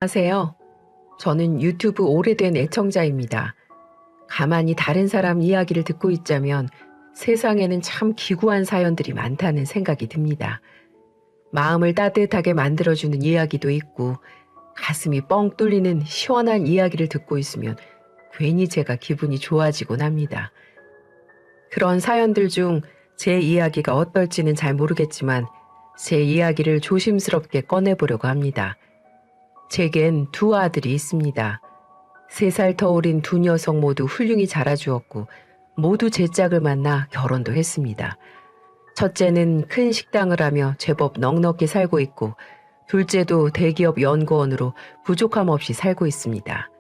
안녕하세요. 저는 유튜브 오래된 애청자입니다. 가만히 다른 사람 이야기를 듣고 있자면 세상에는 참 기구한 사연들이 많다는 생각이 듭니다. 마음을 따뜻하게 만들어주는 이야기도 있고 가슴이 뻥 뚫리는 시원한 이야기를 듣고 있으면 괜히 제가 기분이 좋아지곤 합니다. 그런 사연들 중 제 이야기가 어떨지는 잘 모르겠지만 제 이야기를 조심스럽게 꺼내보려고 합니다. 제겐 두 아들이 있습니다. 3살 터울인 두 녀석 모두 훌륭히 자라주었고 모두 제 짝을 만나 결혼도 했습니다. 첫째는 큰 식당을 하며 제법 넉넉히 살고 있고 둘째도 대기업 연구원으로 부족함 없이 살고 있습니다.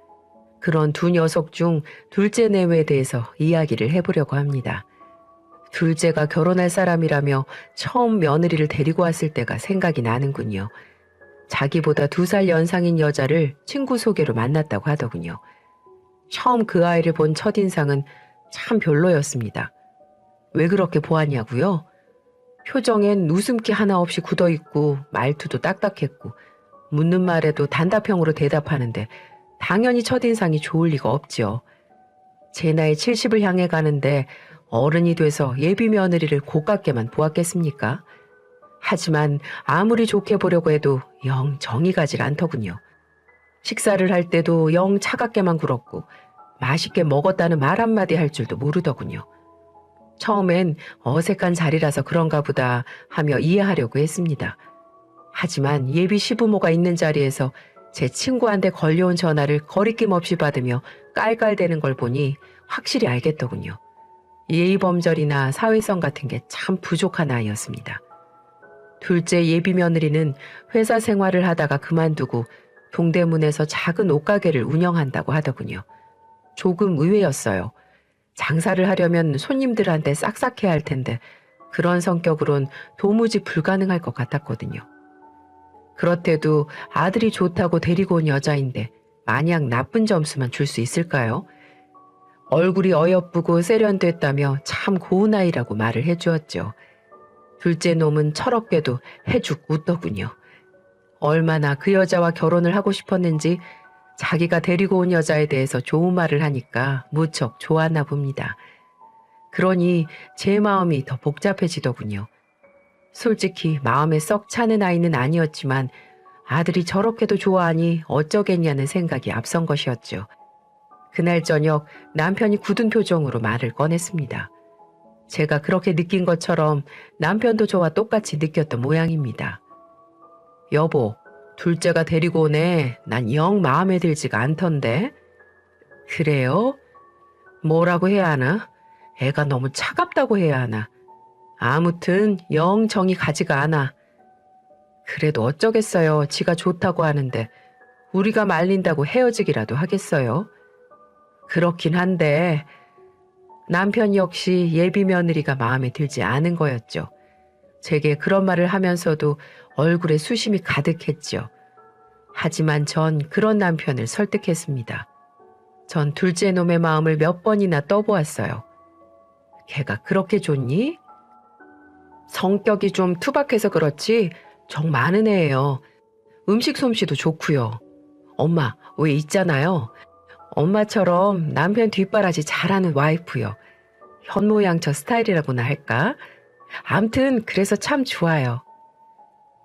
그런 두 녀석 중 둘째 내외에 대해서 이야기를 해보려고 합니다. 둘째가 결혼할 사람이라며 처음 며느리를 데리고 왔을 때가 생각이 나는군요. 자기보다 2살 연상인 여자를 친구 소개로 만났다고 하더군요. 처음 그 아이를 본 첫인상은 참 별로였습니다. 왜 그렇게 보았냐고요? 표정엔 웃음기 하나 없이 굳어있고 말투도 딱딱했고 묻는 말에도 단답형으로 대답하는데 당연히 첫인상이 좋을 리가 없지요. 제 나이 70을 향해 가는데 어른이 돼서 예비 며느리를 고깝게만 보았겠습니까? 하지만 아무리 좋게 보려고 해도 영 정이 가질 않더군요. 식사를 할 때도 영 차갑게만 굴었고 맛있게 먹었다는 말 한마디 할 줄도 모르더군요. 처음엔 어색한 자리라서 그런가 보다 하며 이해하려고 했습니다. 하지만 예비 시부모가 있는 자리에서 제 친구한테 걸려온 전화를 거리낌 없이 받으며 깔깔대는 걸 보니 확실히 알겠더군요. 예의범절이나 사회성 같은 게 참 부족한 아이였습니다. 둘째 예비 며느리는 회사 생활을 하다가 그만두고 동대문에서 작은 옷가게를 운영한다고 하더군요. 조금 의외였어요. 장사를 하려면 손님들한테 싹싹해야 할 텐데 그런 성격으론 도무지 불가능할 것 같았거든요. 그렇대도 아들이 좋다고 데리고 온 여자인데 마냥 나쁜 점수만 줄 수 있을까요? 얼굴이 어여쁘고 세련됐다며 참 고운 아이라고 말을 해주었죠. 둘째 놈은 철없게도 해죽 웃더군요. 얼마나 그 여자와 결혼을 하고 싶었는지 자기가 데리고 온 여자에 대해서 좋은 말을 하니까 무척 좋았나 봅니다. 그러니 제 마음이 더 복잡해지더군요. 솔직히 마음에 썩 차는 아이는 아니었지만 아들이 저렇게도 좋아하니 어쩌겠냐는 생각이 앞선 것이었죠. 그날 저녁 남편이 굳은 표정으로 말을 꺼냈습니다. 제가 그렇게 느낀 것처럼 남편도 저와 똑같이 느꼈던 모양입니다. 여보, 둘째가 데리고 오네. 난 영 마음에 들지가 않던데. 그래요? 뭐라고 해야 하나? 애가 너무 차갑다고 해야 하나? 아무튼 영 정이 가지가 않아. 그래도 어쩌겠어요. 지가 좋다고 하는데 우리가 말린다고 헤어지기라도 하겠어요. 그렇긴 한데 남편 역시 예비 며느리가 마음에 들지 않은 거였죠. 제게 그런 말을 하면서도 얼굴에 수심이 가득했죠. 하지만 전 그런 남편을 설득했습니다. 전 둘째 놈의 마음을 몇 번이나 떠보았어요. 걔가 그렇게 좋니? 성격이 좀 투박해서 그렇지 정 많은 애예요. 음식 솜씨도 좋고요. 엄마, 왜 있잖아요. 엄마처럼 남편 뒷바라지 잘하는 와이프요. 현모양처 스타일이라고나 할까? 암튼 그래서 참 좋아요.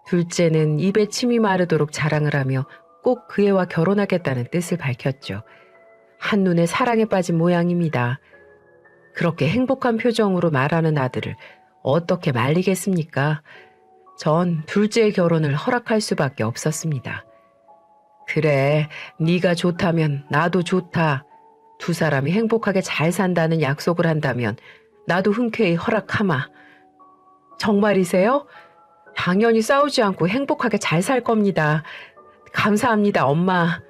둘째는 입에 침이 마르도록 자랑을 하며 꼭 그 애와 결혼하겠다는 뜻을 밝혔죠. 한눈에 사랑에 빠진 모양입니다. 그렇게 행복한 표정으로 말하는 아들을 어떻게 말리겠습니까? 전 둘째의 결혼을 허락할 수밖에 없었습니다. 그래, 네가 좋다면 나도 좋다. 두 사람이 행복하게 잘 산다는 약속을 한다면 나도 흔쾌히 허락하마. 정말이세요? 당연히 싸우지 않고 행복하게 잘 살 겁니다. 감사합니다, 엄마.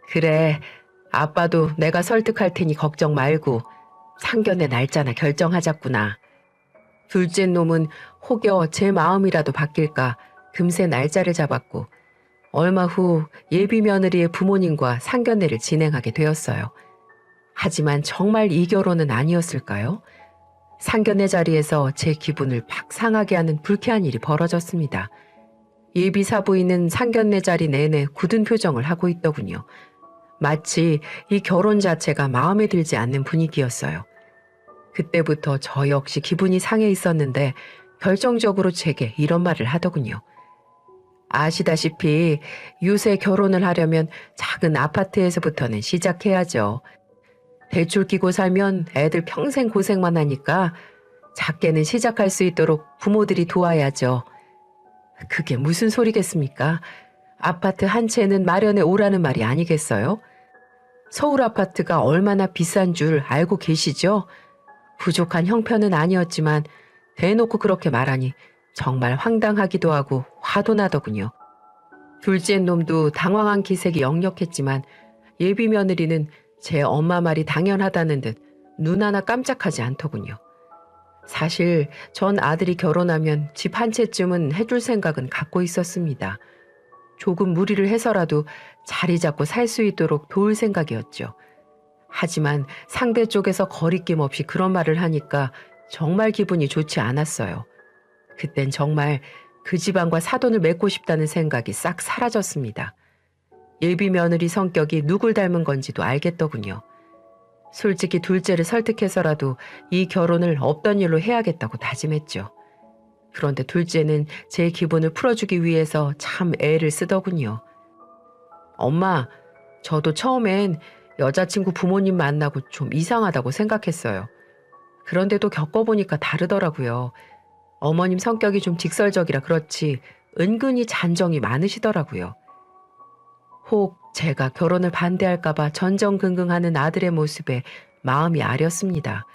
그래, 아빠도 내가 설득할 테니 걱정 말고 상견례 날짜나 결정하자꾸나. 둘째 놈은 혹여 제 마음이라도 바뀔까 금세 날짜를 잡았고 얼마 후 예비 며느리의 부모님과 상견례를 진행하게 되었어요. 하지만 정말 이 결혼은 아니었을까요? 상견례 자리에서 제 기분을 팍 상하게 하는 불쾌한 일이 벌어졌습니다. 예비 사부인은 상견례 자리 내내 굳은 표정을 하고 있더군요. 마치 이 결혼 자체가 마음에 들지 않는 분위기였어요. 그때부터 저 역시 기분이 상해 있었는데 결정적으로 제게 이런 말을 하더군요. 아시다시피 요새 결혼을 하려면 작은 아파트에서부터는 시작해야죠. 대출 끼고 살면 애들 평생 고생만 하니까 작게는 시작할 수 있도록 부모들이 도와야죠. 그게 무슨 소리겠습니까? 아파트 한 채는 마련해 오라는 말이 아니겠어요? 서울 아파트가 얼마나 비싼 줄 알고 계시죠? 부족한 형편은 아니었지만 대놓고 그렇게 말하니 정말 황당하기도 하고 화도 나더군요. 둘째 놈도 당황한 기색이 역력했지만 예비 며느리는 제 엄마 말이 당연하다는 듯 눈 하나 깜짝하지 않더군요. 사실 전 아들이 결혼하면 집 한 채쯤은 해줄 생각은 갖고 있었습니다. 조금 무리를 해서라도 자리 잡고 살 수 있도록 도울 생각이었죠. 하지만 상대 쪽에서 거리낌 없이 그런 말을 하니까 정말 기분이 좋지 않았어요. 그땐 정말 그 집안과 사돈을 맺고 싶다는 생각이 싹 사라졌습니다. 예비 며느리 성격이 누굴 닮은 건지도 알겠더군요. 솔직히 둘째를 설득해서라도 이 결혼을 없던 일로 해야겠다고 다짐했죠. 그런데 둘째는 제 기분을 풀어주기 위해서 참 애를 쓰더군요. 엄마, 저도 처음엔 여자친구 부모님 만나고 좀 이상하다고 생각했어요. 그런데도 겪어보니까 다르더라고요. 어머님 성격이 좀 직설적이라 그렇지 은근히 잔정이 많으시더라고요. 혹 제가 결혼을 반대할까봐 전전긍긍하는 아들의 모습에 마음이 아렸습니다.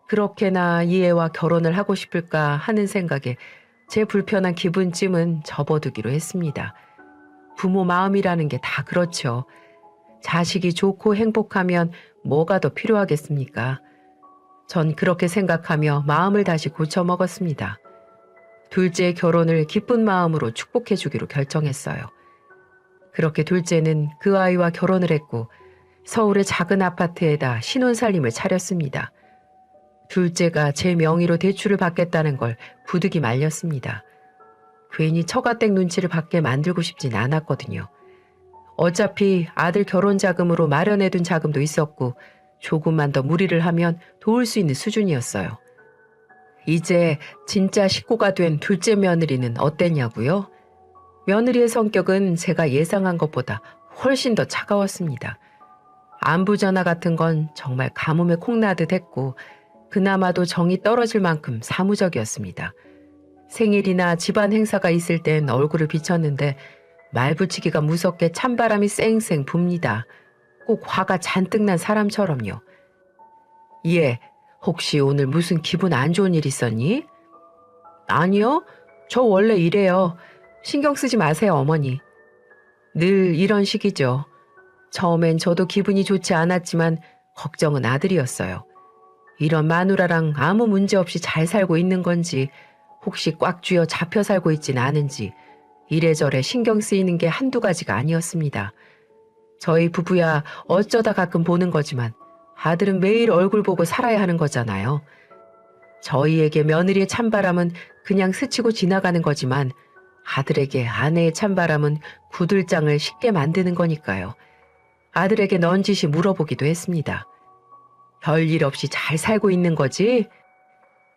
그렇게나 이 애와 결혼을 하고 싶을까 하는 생각에 제 불편한 기분쯤은 접어두기로 했습니다. 부모 마음이라는 게 다 그렇죠. 자식이 좋고 행복하면 뭐가 더 필요하겠습니까? 전 그렇게 생각하며 마음을 다시 고쳐먹었습니다. 둘째의 결혼을 기쁜 마음으로 축복해주기로 결정했어요. 그렇게 둘째는 그 아이와 결혼을 했고 서울의 작은 아파트에다 신혼살림을 차렸습니다. 둘째가 제 명의로 대출을 받겠다는 걸 부득이 말렸습니다. 괜히 처가댁 눈치를 받게 만들고 싶진 않았거든요. 어차피 아들 결혼 자금으로 마련해둔 자금도 있었고 조금만 더 무리를 하면 도울 수 있는 수준이었어요. 이제 진짜 식구가 된 둘째 며느리는 어땠냐고요? 며느리의 성격은 제가 예상한 것보다 훨씬 더 차가웠습니다. 안부 전화 같은 건 정말 가뭄에 콩나듯 했고 그나마도 정이 떨어질 만큼 사무적이었습니다. 생일이나 집안 행사가 있을 땐 얼굴을 비쳤는데 말 붙이기가 무섭게 찬바람이 쌩쌩 붑니다. 꼭 화가 잔뜩 난 사람처럼요. 얘, 혹시 오늘 무슨 기분 안 좋은 일 있었니? 아니요, 저 원래 이래요. 신경 쓰지 마세요, 어머니. 늘 이런 식이죠. 처음엔 저도 기분이 좋지 않았지만 걱정은 아들이었어요. 이런 마누라랑 아무 문제 없이 잘 살고 있는 건지 혹시 꽉 쥐어 잡혀 살고 있진 않은지 이래저래 신경 쓰이는 게 한두 가지가 아니었습니다. 저희 부부야 어쩌다 가끔 보는 거지만 아들은 매일 얼굴 보고 살아야 하는 거잖아요. 저희에게 며느리의 찬바람은 그냥 스치고 지나가는 거지만 아들에게 아내의 찬바람은 구들장을 쉽게 만드는 거니까요. 아들에게 넌지시 물어보기도 했습니다. 별일 없이 잘 살고 있는 거지?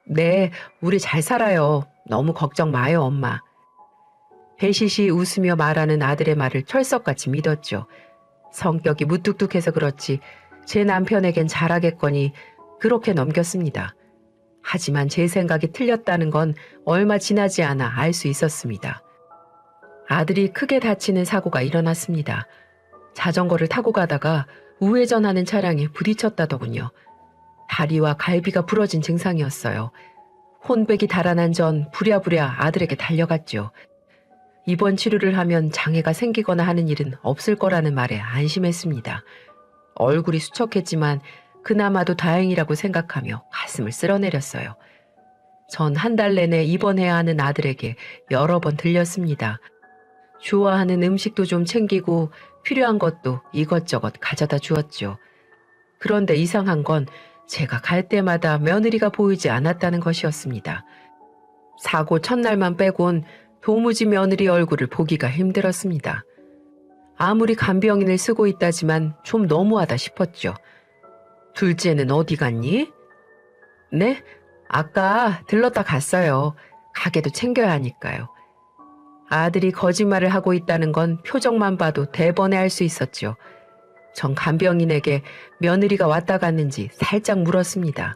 네, 우리 잘 살아요. 너무 걱정 마요, 엄마. 배시시 웃으며 말하는 아들의 말을 철석같이 믿었죠. 성격이 무뚝뚝해서 그렇지 제 남편에겐 잘하겠거니 그렇게 넘겼습니다. 하지만 제 생각이 틀렸다는 건 얼마 지나지 않아 알 수 있었습니다. 아들이 크게 다치는 사고가 일어났습니다. 자전거를 타고 가다가 우회전하는 차량에 부딪혔다더군요. 다리와 갈비가 부러진 증상이었어요. 혼백이 달아난 전 부랴부랴 아들에게 달려갔죠. 입원 치료를 하면 장애가 생기거나 하는 일은 없을 거라는 말에 안심했습니다. 얼굴이 수척했지만 그나마도 다행이라고 생각하며 가슴을 쓸어내렸어요. 전 한 달 내내 입원해야 하는 아들에게 여러 번 들렸습니다. 좋아하는 음식도 좀 챙기고 필요한 것도 이것저것 가져다 주었죠. 그런데 이상한 건 제가 갈 때마다 며느리가 보이지 않았다는 것이었습니다. 사고 첫날만 빼곤 도무지 며느리 얼굴을 보기가 힘들었습니다. 아무리 간병인을 쓰고 있다지만 좀 너무하다 싶었죠. 둘째는 어디 갔니? 네? 아까 들렀다 갔어요. 가게도 챙겨야 하니까요. 아들이 거짓말을 하고 있다는 건 표정만 봐도 대번에 알 수 있었죠. 전 간병인에게 며느리가 왔다 갔는지 살짝 물었습니다.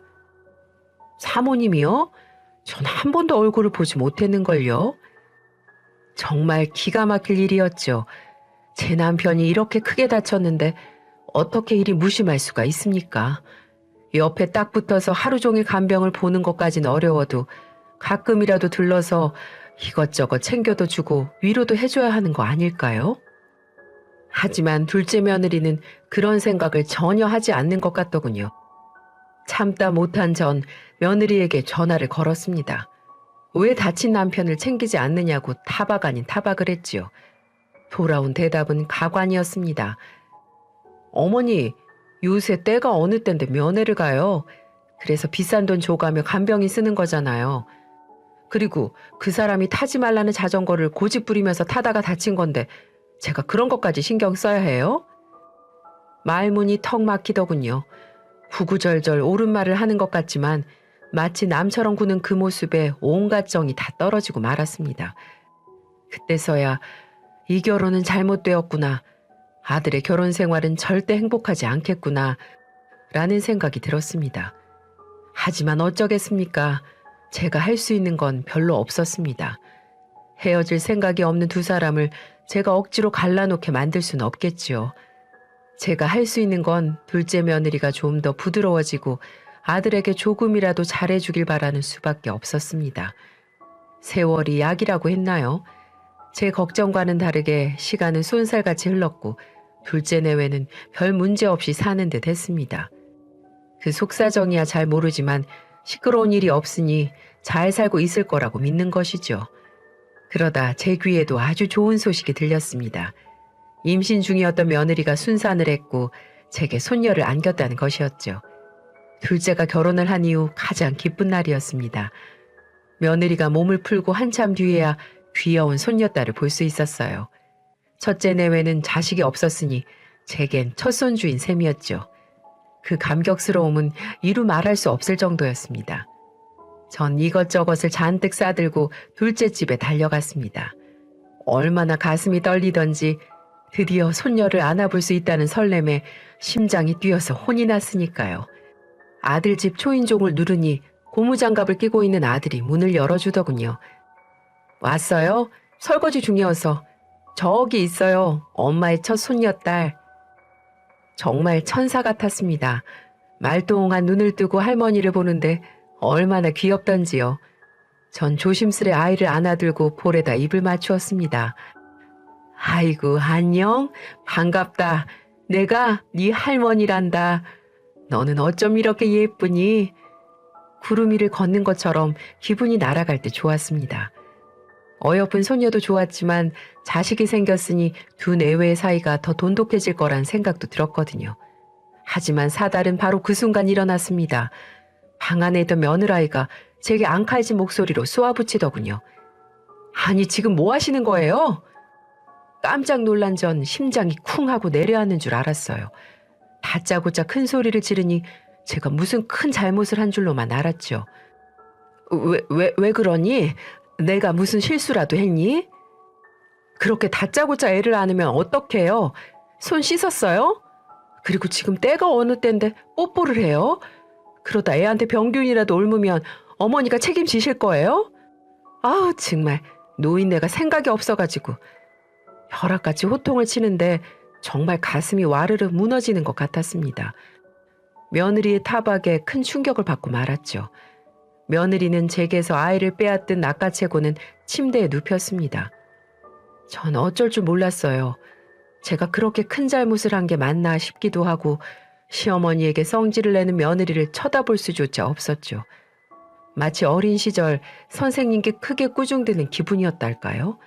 사모님이요? 전 한 번도 얼굴을 보지 못했는걸요. 정말 기가 막힐 일이었죠. 제 남편이 이렇게 크게 다쳤는데 어떻게 이리 무심할 수가 있습니까? 옆에 딱 붙어서 하루 종일 간병을 보는 것까진 어려워도 가끔이라도 들러서 이것저것 챙겨도 주고 위로도 해줘야 하는 거 아닐까요? 하지만 둘째 며느리는 그런 생각을 전혀 하지 않는 것 같더군요. 참다 못한 전 며느리에게 전화를 걸었습니다. 왜 다친 남편을 챙기지 않느냐고 타박 아닌 타박을 했지요. 돌아온 대답은 가관이었습니다. 어머니, 요새 때가 어느 때인데 면회를 가요. 그래서 비싼 돈 줘가며 간병인 쓰는 거잖아요. 그리고 그 사람이 타지 말라는 자전거를 고집 부리면서 타다가 다친 건데 제가 그런 것까지 신경 써야 해요? 말문이 턱 막히더군요. 구구절절 옳은 말을 하는 것 같지만 마치 남처럼 구는 그 모습에 온갖 정이 다 떨어지고 말았습니다. 그때서야 이 결혼은 잘못되었구나. 아들의 결혼 생활은 절대 행복하지 않겠구나. 라는 생각이 들었습니다. 하지만 어쩌겠습니까? 제가 할 수 있는 건 별로 없었습니다. 헤어질 생각이 없는 두 사람을 제가 억지로 갈라놓게 만들 수는 없겠지요. 제가 할 수 있는 건 둘째 며느리가 좀 더 부드러워지고 아들에게 조금이라도 잘해주길 바라는 수밖에 없었습니다. 세월이 약이라고 했나요? 제 걱정과는 다르게 시간은 쏜살같이 흘렀고 둘째 내외는 별 문제 없이 사는 듯 했습니다. 그 속사정이야 잘 모르지만 시끄러운 일이 없으니 잘 살고 있을 거라고 믿는 것이죠. 그러다 제 귀에도 아주 좋은 소식이 들렸습니다. 임신 중이었던 며느리가 순산을 했고 제게 손녀를 안겼다는 것이었죠. 둘째가 결혼을 한 이후 가장 기쁜 날이었습니다. 며느리가 몸을 풀고 한참 뒤에야 귀여운 손녀딸을 볼 수 있었어요. 첫째 내외는 자식이 없었으니 제겐 첫손주인 셈이었죠. 그 감격스러움은 이루 말할 수 없을 정도였습니다. 전 이것저것을 잔뜩 싸들고 둘째 집에 달려갔습니다. 얼마나 가슴이 떨리던지 드디어 손녀를 안아볼 수 있다는 설렘에 심장이 뛰어서 혼이 났으니까요. 아들 집 초인종을 누르니 고무장갑을 끼고 있는 아들이 문을 열어주더군요. 왔어요? 설거지 중이어서. 저기 있어요. 엄마의 첫 손녀딸. 정말 천사 같았습니다. 말똥한 눈을 뜨고 할머니를 보는데 얼마나 귀엽던지요. 전 조심스레 아이를 안아들고 볼에다 입을 맞추었습니다. 아이고 안녕 반갑다. 내가 네 할머니란다. 너는 어쩜 이렇게 예쁘니? 구름 위를 걷는 것처럼 기분이 날아갈 때 좋았습니다. 어여쁜 소녀도 좋았지만 자식이 생겼으니 두 내외의 사이가 더 돈독해질 거란 생각도 들었거든요. 하지만 사달은 바로 그 순간 일어났습니다. 방 안에 있던 며느라이가 제게 앙칼진 목소리로 쏘아붙이더군요. 아니 지금 뭐 하시는 거예요? 깜짝 놀란 전 심장이 쿵 하고 내려앉는 줄 알았어요. 다짜고짜 큰 소리를 지르니 제가 무슨 큰 잘못을 한 줄로만 알았죠. 왜 그러니? 내가 무슨 실수라도 했니? 그렇게 다짜고짜 애를 안으면 어떡해요? 손 씻었어요? 그리고 지금 때가 어느 때인데 뽀뽀를 해요? 그러다 애한테 병균이라도 옮으면 어머니가 책임지실 거예요? 아우 정말 노인네가 생각이 없어가지고 벼락같이 호통을 치는데 정말 가슴이 와르르 무너지는 것 같았습니다. 며느리의 타박에 큰 충격을 받고 말았죠. 며느리는 제게서 아이를 빼앗든 낚아채고는 침대에 눕혔습니다. 전 어쩔 줄 몰랐어요. 제가 그렇게 큰 잘못을 한 게 맞나 싶기도 하고 시어머니에게 성질을 내는 며느리를 쳐다볼 수조차 없었죠. 마치 어린 시절 선생님께 크게 꾸중드는 기분이었달까요?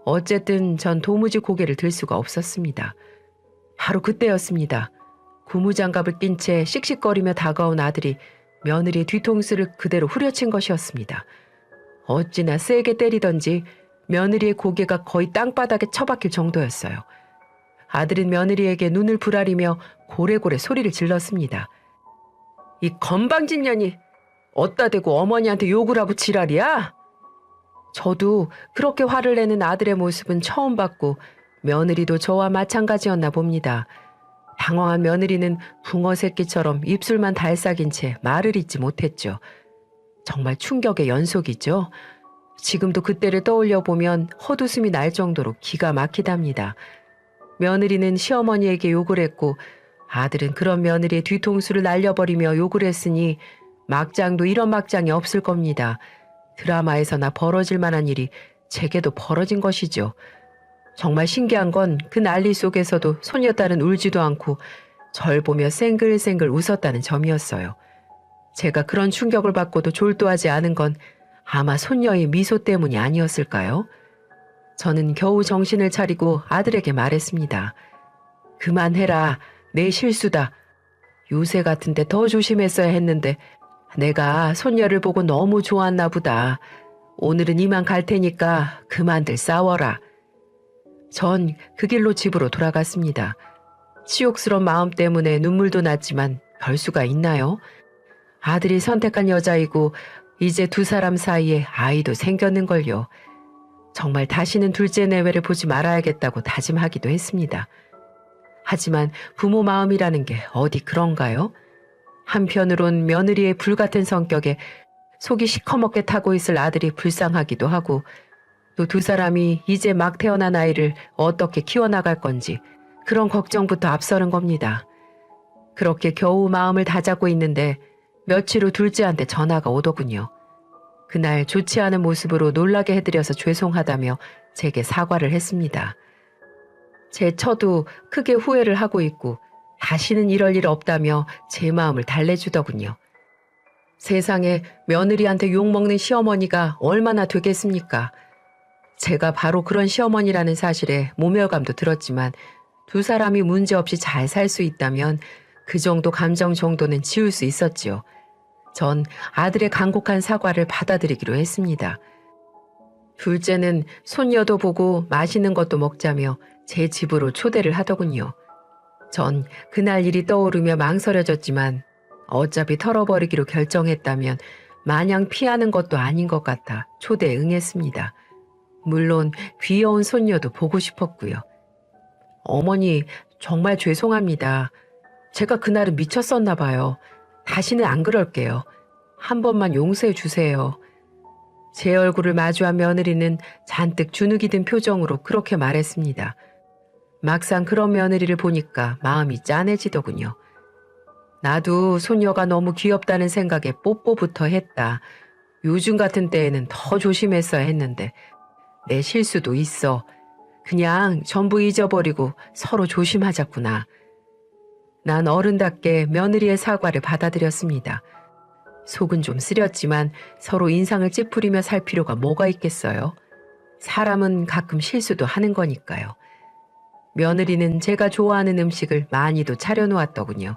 어쨌든 전 도무지 고개를 들 수가 없었습니다. 바로 그때였습니다. 고무장갑을 낀 채 씩씩거리며 다가온 아들이 며느리의 뒤통수를 그대로 후려친 것이었습니다. 어찌나 세게 때리던지 며느리의 고개가 거의 땅바닥에 처박힐 정도였어요. 아들은 며느리에게 눈을 부라리며 고래고래 소리를 질렀습니다. 이 건방진년이 어따 대고 어머니한테 욕을 하고 지랄이야? 저도 그렇게 화를 내는 아들의 모습은 처음 봤고 며느리도 저와 마찬가지였나 봅니다. 당황한 며느리는 붕어 새끼처럼 입술만 달싹인 채 말을 잇지 못했죠. 정말 충격의 연속이죠. 지금도 그때를 떠올려 보면 헛웃음이 날 정도로 기가 막히답니다. 며느리는 시어머니에게 욕을 했고 아들은 그런 며느리의 뒤통수를 날려버리며 욕을 했으니 막장도 이런 막장이 없을 겁니다. 드라마에서나 벌어질 만한 일이 제게도 벌어진 것이죠. 정말 신기한 건 그 난리 속에서도 소녀딸은 울지도 않고 절 보며 쌩글쌩글 웃었다는 점이었어요. 제가 그런 충격을 받고도 졸도하지 않은 건 아마 손녀의 미소 때문이 아니었을까요? 저는 겨우 정신을 차리고 아들에게 말했습니다. 그만해라. 내 실수다. 요새 같은데 더 조심했어야 했는데 내가 손녀를 보고 너무 좋았나 보다. 오늘은 이만 갈 테니까 그만들 싸워라. 전 그 길로 집으로 돌아갔습니다. 치욕스러운 마음 때문에 눈물도 났지만 별 수가 있나요? 아들이 선택한 여자이고 이제 두 사람 사이에 아이도 생겼는걸요. 정말 다시는 둘째 내외를 보지 말아야겠다고 다짐하기도 했습니다. 하지만 부모 마음이라는 게 어디 그런가요? 한편으론 며느리의 불같은 성격에 속이 시커멓게 타고 있을 아들이 불쌍하기도 하고 또 두 사람이 이제 막 태어난 아이를 어떻게 키워나갈 건지 그런 걱정부터 앞서는 겁니다. 그렇게 겨우 마음을 다잡고 있는데 며칠 후 둘째한테 전화가 오더군요. 그날 좋지 않은 모습으로 놀라게 해드려서 죄송하다며 제게 사과를 했습니다. 제 처도 크게 후회를 하고 있고 다시는 이럴 일 없다며 제 마음을 달래주더군요. 세상에 며느리한테 욕먹는 시어머니가 얼마나 되겠습니까? 제가 바로 그런 시어머니라는 사실에 모멸감도 들었지만 두 사람이 문제없이 잘 살 수 있다면 그 정도 감정 정도는 지울 수 있었지요. 전 아들의 간곡한 사과를 받아들이기로 했습니다. 둘째는 손녀도 보고 맛있는 것도 먹자며 제 집으로 초대를 하더군요. 전 그날 일이 떠오르며 망설여졌지만 어차피 털어버리기로 결정했다면 마냥 피하는 것도 아닌 것 같아 초대에 응했습니다. 물론 귀여운 손녀도 보고 싶었고요. 어머니 정말 죄송합니다. 제가 그날은 미쳤었나 봐요. 다시는 안 그럴게요. 한 번만 용서해 주세요. 제 얼굴을 마주한 며느리는 잔뜩 주눅이 든 표정으로 그렇게 말했습니다. 막상 그런 며느리를 보니까 마음이 짠해지더군요. 나도 손녀가 너무 귀엽다는 생각에 뽀뽀부터 했다. 요즘 같은 때에는 더 조심했어야 했는데 내 실수도 있어. 그냥 전부 잊어버리고 서로 조심하자꾸나. 난 어른답게 며느리의 사과를 받아들였습니다. 속은 좀 쓰렸지만 서로 인상을 찌푸리며 살 필요가 뭐가 있겠어요? 사람은 가끔 실수도 하는 거니까요. 며느리는 제가 좋아하는 음식을 많이도 차려놓았더군요.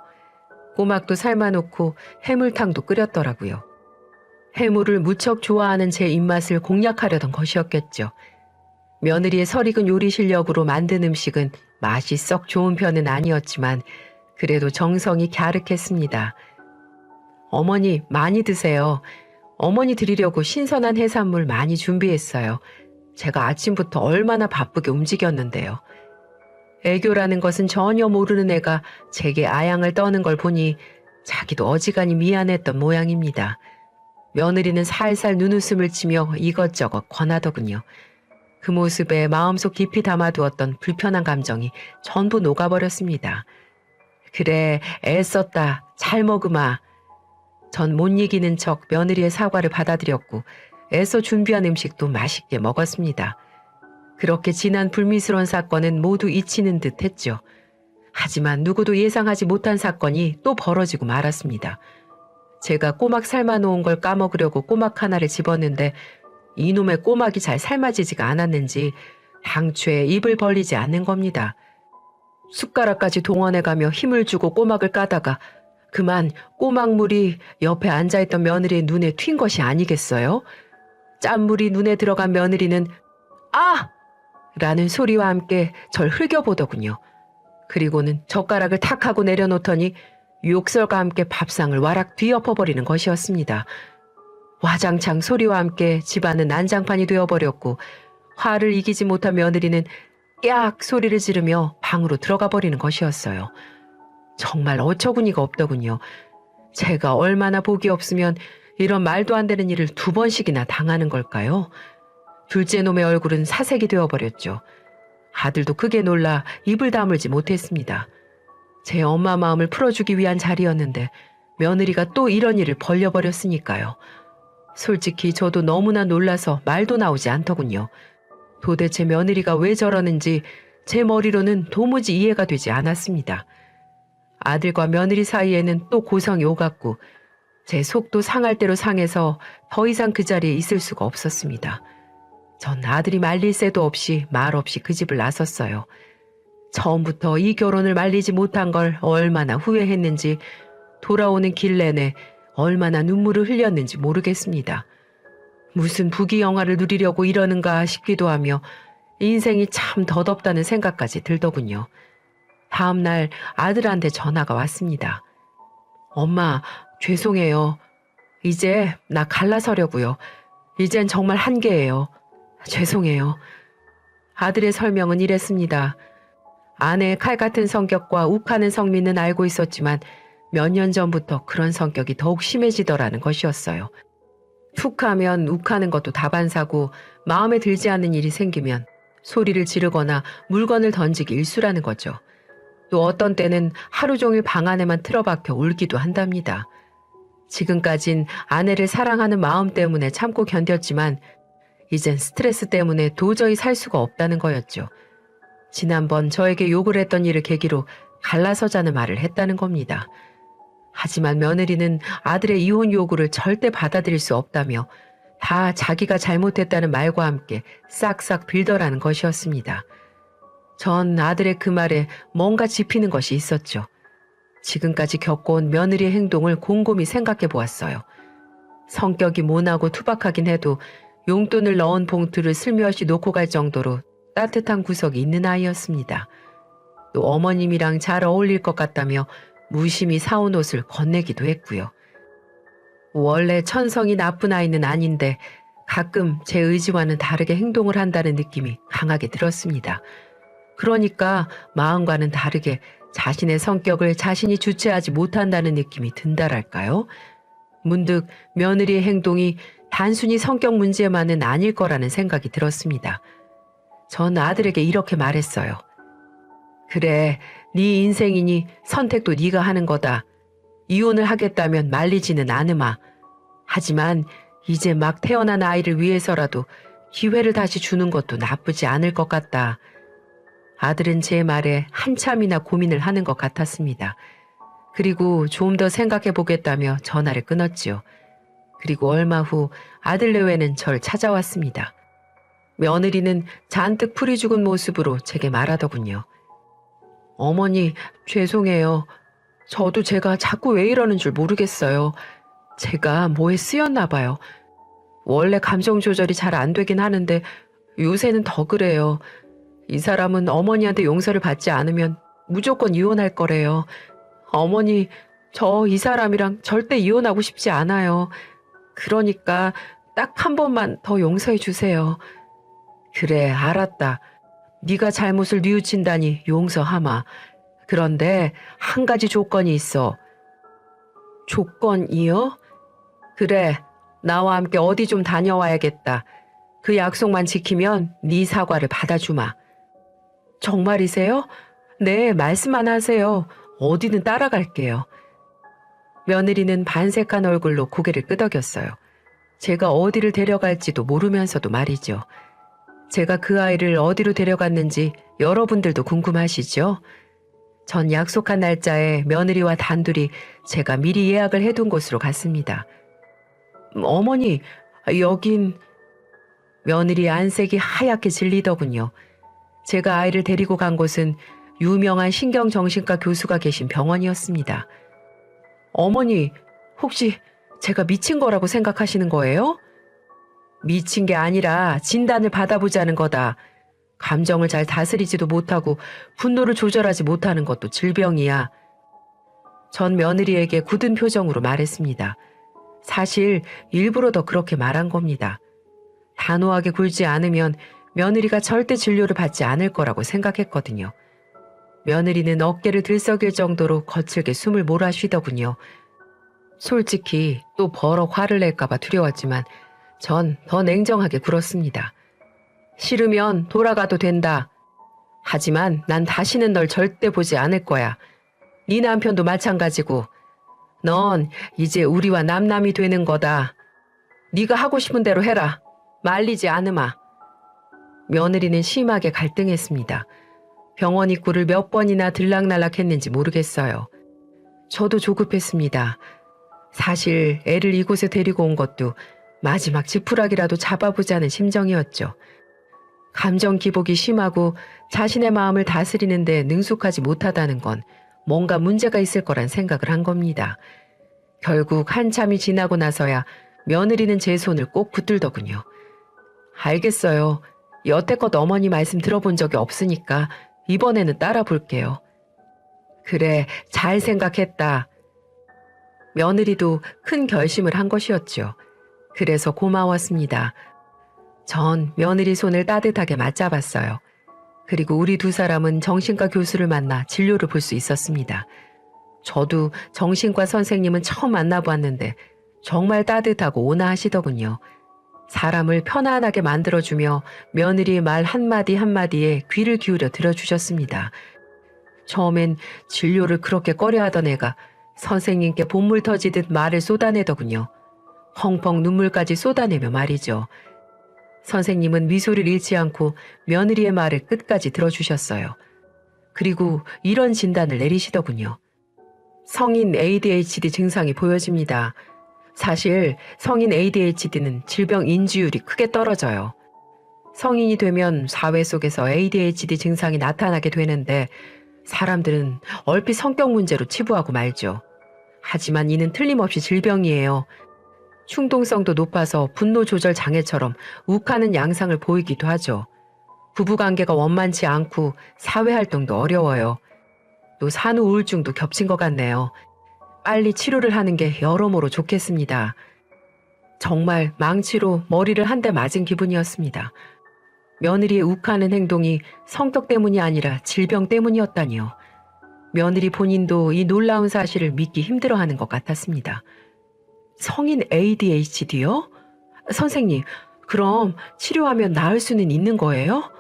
꼬막도 삶아놓고 해물탕도 끓였더라고요. 해물을 무척 좋아하는 제 입맛을 공략하려던 것이었겠죠. 며느리의 설익은 요리 실력으로 만든 음식은 맛이 썩 좋은 편은 아니었지만 그래도 정성이 갸륵했습니다. 어머니 많이 드세요. 어머니 드리려고 신선한 해산물 많이 준비했어요. 제가 아침부터 얼마나 바쁘게 움직였는데요. 애교라는 것은 전혀 모르는 애가 제게 아양을 떠는 걸 보니 자기도 어지간히 미안했던 모양입니다. 며느리는 살살 눈웃음을 치며 이것저것 권하더군요. 그 모습에 마음속 깊이 담아두었던 불편한 감정이 전부 녹아버렸습니다. 그래, 애썼다. 잘 먹으마. 전 못 이기는 척 며느리의 사과를 받아들였고 애써 준비한 음식도 맛있게 먹었습니다. 그렇게 지난 불미스러운 사건은 모두 잊히는 듯 했죠. 하지만 누구도 예상하지 못한 사건이 또 벌어지고 말았습니다. 제가 꼬막 삶아놓은 걸 까먹으려고 꼬막 하나를 집었는데 이놈의 꼬막이 잘 삶아지지가 않았는지 당초에 입을 벌리지 않는 겁니다. 숟가락까지 동원해가며 힘을 주고 꼬막을 까다가 그만 꼬막물이 옆에 앉아있던 며느리의 눈에 튄 것이 아니겠어요? 짠물이 눈에 들어간 며느리는 아! 라는 소리와 함께 절 흘겨보더군요. 그리고는 젓가락을 탁 하고 내려놓더니 욕설과 함께 밥상을 와락 뒤엎어버리는 것이었습니다. 와장창 소리와 함께 집안은 난장판이 되어버렸고 화를 이기지 못한 며느리는 깍 소리를 지르며 방으로 들어가 버리는 것이었어요. 정말 어처구니가 없더군요. 제가 얼마나 복이 없으면 이런 말도 안 되는 일을 2번씩이나 당하는 걸까요? 둘째 놈의 얼굴은 사색이 되어버렸죠. 아들도 크게 놀라 입을 다물지 못했습니다. 제 엄마 마음을 풀어주기 위한 자리였는데 며느리가 또 이런 일을 벌려버렸으니까요. 솔직히 저도 너무나 놀라서 말도 나오지 않더군요. 도대체 며느리가 왜 저러는지 제 머리로는 도무지 이해가 되지 않았습니다. 아들과 며느리 사이에는 또 고성이 오갔고 제 속도 상할 대로 상해서 더 이상 그 자리에 있을 수가 없었습니다. 전 아들이 말릴 새도 없이 말 없이 그 집을 나섰어요. 처음부터 이 결혼을 말리지 못한 걸 얼마나 후회했는지 돌아오는 길 내내 얼마나 눈물을 흘렸는지 모르겠습니다. 무슨 부귀영화를 누리려고 이러는가 싶기도 하며 인생이 참 덧없다는 생각까지 들더군요. 다음 날 아들한테 전화가 왔습니다. 엄마, 죄송해요. 이제 나 갈라서려고요. 이젠 정말 한계예요. 죄송해요. 아들의 설명은 이랬습니다. 아내의 칼 같은 성격과 욱하는 성미는 알고 있었지만 몇 년 전부터 그런 성격이 더욱 심해지더라는 것이었어요. 툭 하면 욱하는 것도 다반사고 마음에 들지 않는 일이 생기면 소리를 지르거나 물건을 던지기 일쑤라는 거죠. 또 어떤 때는 하루 종일 방 안에만 틀어박혀 울기도 한답니다. 지금까진 아내를 사랑하는 마음 때문에 참고 견뎠지만 이젠 스트레스 때문에 도저히 살 수가 없다는 거였죠. 지난번 저에게 욕을 했던 일을 계기로 갈라서자는 말을 했다는 겁니다. 하지만 며느리는 아들의 이혼 요구를 절대 받아들일 수 없다며 다 자기가 잘못했다는 말과 함께 싹싹 빌더라는 것이었습니다. 전 아들의 그 말에 뭔가 짚히는 것이 있었죠. 지금까지 겪어온 며느리의 행동을 곰곰이 생각해 보았어요. 성격이 모나고 투박하긴 해도 용돈을 넣은 봉투를 슬며시 놓고 갈 정도로 따뜻한 구석이 있는 아이였습니다. 또 어머님이랑 잘 어울릴 것 같다며 무심히 사온 옷을 건네기도 했고요. 원래 천성이 나쁜 아이는 아닌데 가끔 제 의지와는 다르게 행동을 한다는 느낌이 강하게 들었습니다. 그러니까 마음과는 다르게 자신의 성격을 자신이 주체하지 못한다는 느낌이 든다랄까요? 문득 며느리의 행동이 단순히 성격 문제만은 아닐 거라는 생각이 들었습니다. 전 아들에게 이렇게 말했어요. 그래, 네 인생이니 선택도 네가 하는 거다. 이혼을 하겠다면 말리지는 않으마. 하지만 이제 막 태어난 아이를 위해서라도 기회를 다시 주는 것도 나쁘지 않을 것 같다. 아들은 제 말에 한참이나 고민을 하는 것 같았습니다. 그리고 좀 더 생각해 보겠다며 전화를 끊었지요. 그리고 얼마 후 아들 내외는 절 찾아왔습니다. 며느리는 잔뜩 풀이 죽은 모습으로 제게 말하더군요. 어머니, 죄송해요. 저도 제가 자꾸 왜 이러는 줄 모르겠어요. 제가 뭐에 쓰였나 봐요. 원래 감정 조절이 잘 안 되긴 하는데 요새는 더 그래요. 이 사람은 어머니한테 용서를 받지 않으면 무조건 이혼할 거래요. 어머니, 저 이 사람이랑 절대 이혼하고 싶지 않아요. 그러니까 딱 한 번만 더 용서해 주세요. 그래, 알았다. 네가 잘못을 뉘우친다니 용서하마. 그런데 한 가지 조건이 있어. 조건이요? 그래, 나와 함께 어디 좀 다녀와야겠다. 그 약속만 지키면 네 사과를 받아주마. 정말이세요? 네, 말씀만 하세요. 어디든 따라갈게요. 며느리는 반색한 얼굴로 고개를 끄덕였어요. 제가 어디를 데려갈지도 모르면서도 말이죠. 제가 그 아이를 어디로 데려갔는지 여러분들도 궁금하시죠? 전 약속한 날짜에 며느리와 단둘이 제가 미리 예약을 해둔 곳으로 갔습니다. 어머니, 여긴... 며느리 안색이 하얗게 질리더군요. 제가 아이를 데리고 간 곳은 유명한 신경정신과 교수가 계신 병원이었습니다. 어머니, 혹시 제가 미친 거라고 생각하시는 거예요? 미친 게 아니라 진단을 받아보자는 거다. 감정을 잘 다스리지도 못하고 분노를 조절하지 못하는 것도 질병이야. 전 며느리에게 굳은 표정으로 말했습니다. 사실 일부러 더 그렇게 말한 겁니다. 단호하게 굴지 않으면 며느리가 절대 진료를 받지 않을 거라고 생각했거든요. 며느리는 어깨를 들썩일 정도로 거칠게 숨을 몰아쉬더군요. 솔직히 또 버럭 화를 낼까봐 두려웠지만 전 더 냉정하게 굴었습니다. 싫으면 돌아가도 된다. 하지만 난 다시는 널 절대 보지 않을 거야. 네 남편도 마찬가지고. 넌 이제 우리와 남남이 되는 거다. 네가 하고 싶은 대로 해라. 말리지 않으마. 며느리는 심하게 갈등했습니다. 병원 입구를 몇 번이나 들락날락했는지 모르겠어요. 저도 조급했습니다. 사실 애를 이곳에 데리고 온 것도 마지막 지푸라기라도 잡아보자는 심정이었죠. 감정 기복이 심하고 자신의 마음을 다스리는데 능숙하지 못하다는 건 뭔가 문제가 있을 거란 생각을 한 겁니다. 결국 한참이 지나고 나서야 며느리는 제 손을 꼭 붙들더군요. 알겠어요. 여태껏 어머니 말씀 들어본 적이 없으니까 이번에는 따라 볼게요. 그래, 잘 생각했다. 며느리도 큰 결심을 한 것이었죠. 그래서 고마웠습니다. 전 며느리 손을 따뜻하게 맞잡았어요. 그리고 우리 두 사람은 정신과 교수를 만나 진료를 볼 수 있었습니다. 저도 정신과 선생님은 처음 만나보았는데 정말 따뜻하고 온화하시더군요. 사람을 편안하게 만들어주며 며느리의 말 한마디 한마디에 귀를 기울여 들어주셨습니다. 처음엔 진료를 그렇게 꺼려하던 애가 선생님께 본물 터지듯 말을 쏟아내더군요. 펑펑 눈물까지 쏟아내며 말이죠. 선생님은 미소를 잃지 않고 며느리의 말을 끝까지 들어주셨어요. 그리고 이런 진단을 내리시더군요. 성인 ADHD 증상이 보여집니다. 사실 성인 ADHD는 질병 인지율이 크게 떨어져요. 성인이 되면 사회 속에서 ADHD 증상이 나타나게 되는데 사람들은 얼핏 성격 문제로 치부하고 말죠. 하지만 이는 틀림없이 질병이에요. 충동성도 높아서 분노 조절 장애처럼 욱하는 양상을 보이기도 하죠. 부부관계가 원만치 않고 사회활동도 어려워요. 또 산후 우울증도 겹친 것 같네요. 빨리 치료를 하는 게 여러모로 좋겠습니다. 정말 망치로 머리를 한 대 맞은 기분이었습니다. 며느리의 욱하는 행동이 성격 때문이 아니라 질병 때문이었다니요. 며느리 본인도 이 놀라운 사실을 믿기 힘들어하는 것 같았습니다. 성인 ADHD요? 선생님, 그럼 치료하면 나을 수는 있는 거예요?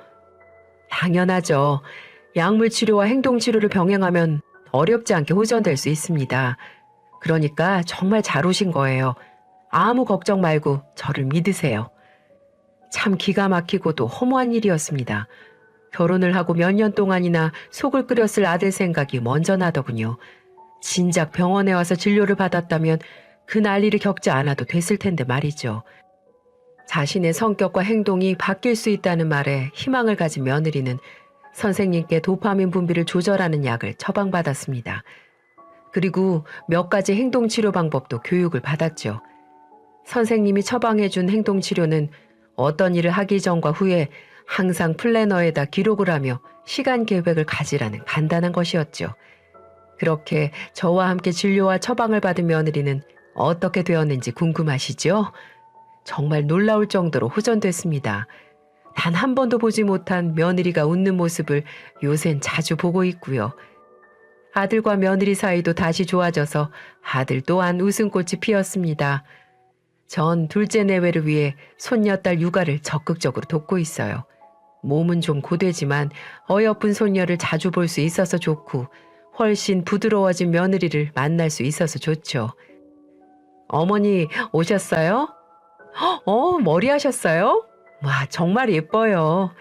당연하죠. 약물 치료와 행동 치료를 병행하면 어렵지 않게 호전될 수 있습니다. 그러니까 정말 잘 오신 거예요. 아무 걱정 말고 저를 믿으세요. 참 기가 막히고도 허무한 일이었습니다. 결혼을 하고 몇 년 동안이나 속을 끓였을 아들 생각이 먼저 나더군요. 진작 병원에 와서 진료를 받았다면 그 난리를 겪지 않아도 됐을 텐데 말이죠. 자신의 성격과 행동이 바뀔 수 있다는 말에 희망을 가진 며느리는 선생님께 도파민 분비를 조절하는 약을 처방받았습니다. 그리고 몇 가지 행동치료 방법도 교육을 받았죠. 선생님이 처방해준 행동치료는 어떤 일을 하기 전과 후에 항상 플래너에다 기록을 하며 시간 계획을 가지라는 간단한 것이었죠. 그렇게 저와 함께 진료와 처방을 받은 며느리는 어떻게 되었는지 궁금하시죠? 정말 놀라울 정도로 호전됐습니다. 단 한 번도 보지 못한 며느리가 웃는 모습을 요샌 자주 보고 있고요. 아들과 며느리 사이도 다시 좋아져서 아들 또한 웃음꽃이 피었습니다. 전 둘째 내외를 위해 손녀딸 육아를 적극적으로 돕고 있어요. 몸은 좀 고되지만 어여쁜 손녀를 자주 볼 수 있어서 좋고 훨씬 부드러워진 며느리를 만날 수 있어서 좋죠. 어머니 오셨어요? 머리 하셨어요? 와, 정말 예뻐요.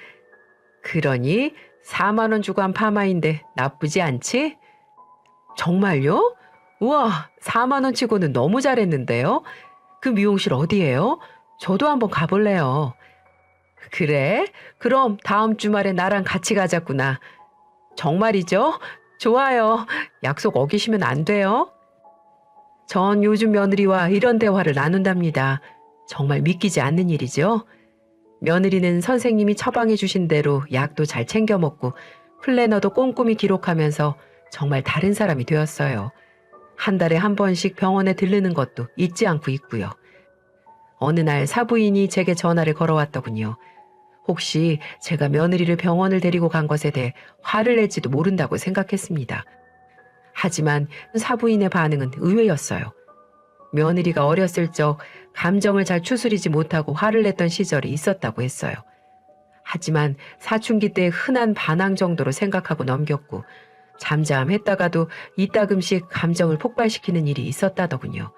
그러니 4만 원 주고 한 파마인데 나쁘지 않지? 정말요? 우와, 4만 원 치고는 너무 잘했는데요? 그 미용실 어디예요? 저도 한번 가볼래요. 그래? 그럼 다음 주말에 나랑 같이 가자꾸나. 정말이죠? 좋아요. 약속 어기시면 안 돼요. 전 요즘 며느리와 이런 대화를 나눈답니다. 정말 믿기지 않는 일이죠. 며느리는 선생님이 처방해 주신 대로 약도 잘 챙겨 먹고 플래너도 꼼꼼히 기록하면서 정말 다른 사람이 되었어요. 한 달에 한 번씩 병원에 들르는 것도 잊지 않고 있고요. 어느 날 사부인이 제게 전화를 걸어왔더군요. 혹시 제가 며느리를 병원을 데리고 간 것에 대해 화를 낼지도 모른다고 생각했습니다. 하지만 사부인의 반응은 의외였어요. 며느리가 어렸을 적 감정을 잘 추스리지 못하고 화를 냈던 시절이 있었다고 했어요. 하지만 사춘기 때 흔한 반항 정도로 생각하고 넘겼고 잠잠했다가도 이따금씩 감정을 폭발시키는 일이 있었다더군요.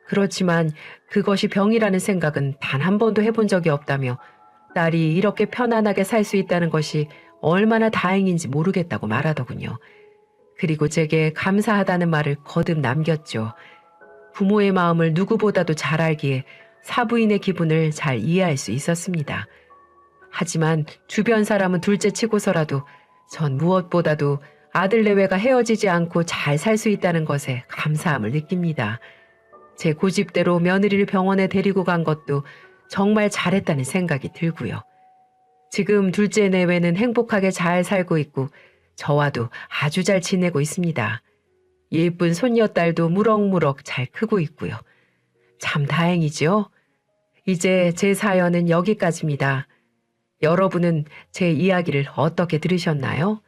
그렇지만 그것이 병이라는 생각은 단 한 번도 해본 적이 없다며 딸이 이렇게 편안하게 살 수 있다는 것이 얼마나 다행인지 모르겠다고 말하더군요. 그리고 제게 감사하다는 말을 거듭 남겼죠. 부모의 마음을 누구보다도 잘 알기에 사부인의 기분을 잘 이해할 수 있었습니다. 하지만 주변 사람은 둘째 치고서라도 전 무엇보다도 아들 내외가 헤어지지 않고 잘 살 수 있다는 것에 감사함을 느낍니다. 제 고집대로 며느리를 병원에 데리고 간 것도 정말 잘했다는 생각이 들고요. 지금 둘째 내외는 행복하게 잘 살고 있고 저와도 아주 잘 지내고 있습니다. 예쁜 손녀딸도 무럭무럭 잘 크고 있고요. 참 다행이죠. 이제 제 사연은 여기까지입니다. 여러분은 제 이야기를 어떻게 들으셨나요?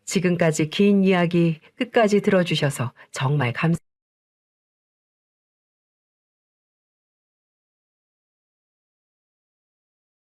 지금까지 긴 이야기 끝까지 들어주셔서 정말 감사합니다.